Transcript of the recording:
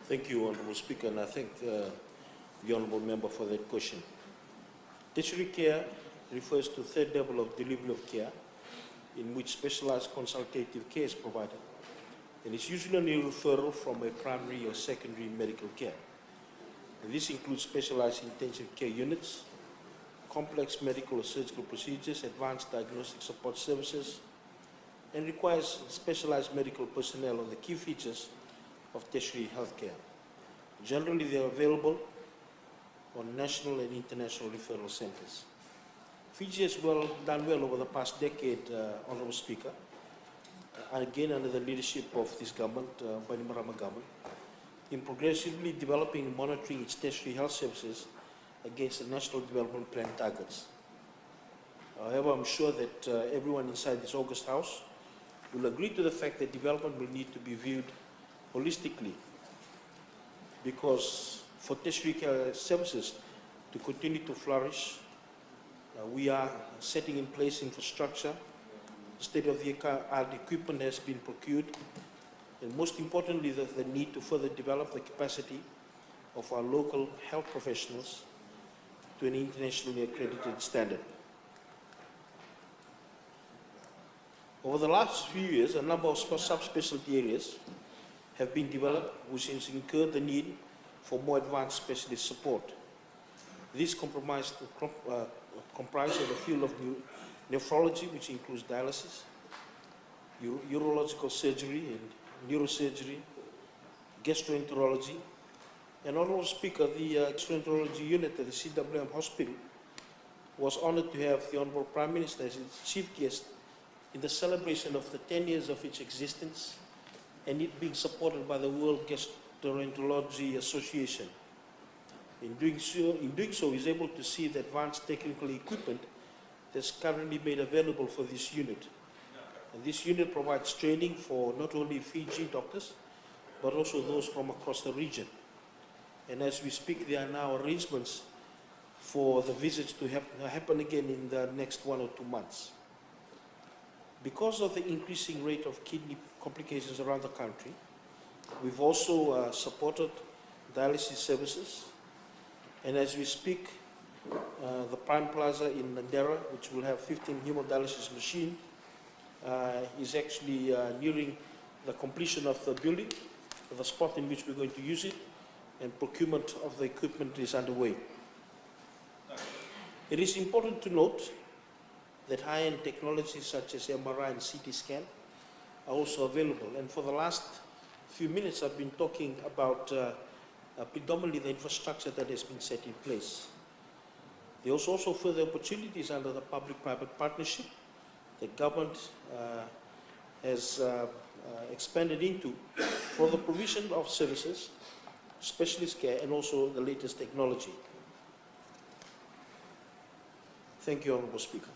Thank you, Honourable Speaker, and I thank the Honourable Member for that question. Tertiary care refers to the third level of delivery of care in which specialized consultative care is provided, and it's usually a referral from a primary or secondary medical care. And this includes specialized intensive care units, complex medical or surgical procedures, advanced diagnostic support services, and requires specialized medical personnel on the key features of tertiary healthcare. Generally, they are available on national and international referral centers. Fiji has done well over the past decade, Honourable Speaker, again under the leadership of this government, Bainimarama government, in progressively developing and monitoring its tertiary health services against the National Development Plan targets. However, I'm sure that everyone inside this August House will agree to the fact that development will need to be viewed holistically, because for tertiary care services to continue to flourish, we are setting in place infrastructure, state-of-the-art equipment has been procured, and most importantly, the need to further develop the capacity of our local health professionals to an internationally accredited standard. Over the last few years, a number of subspecialty areas have been developed, which has incurred the need for more advanced specialist support. This comprised of the field of nephrology, which includes dialysis, urological surgery and neurosurgery, gastroenterology, and Honourable Speaker, the gastroenterology unit at the CWM Hospital was honoured to have the Honourable Prime Minister as its chief guest in the celebration of the 10 years of its existence and it being supported by the World Gastroenterology Association. In doing so, he is able to see the advanced technical equipment that's currently made available for this unit. And this unit provides training for not only Fiji doctors, but also those from across the region. And as we speak, there are now arrangements for the visits to happen again in the next 1 or 2 months. Because of the increasing rate of kidney complications around the country, we've also supported dialysis services. And as we speak, the Prime Plaza in Nandera, which will have 15 hemodialysis machines, is actually nearing the completion of the building, the spot in which we're going to use it, and procurement of the equipment is underway. It is important to note that high-end technologies such as MRI and CT scan are also available. And for the last few minutes, I've been talking about predominantly the infrastructure that has been set in place. There are also further opportunities under the public-private partnership that government has expanded into for the provision of services, specialist care, and also the latest technology. Thank you, Honourable Speaker.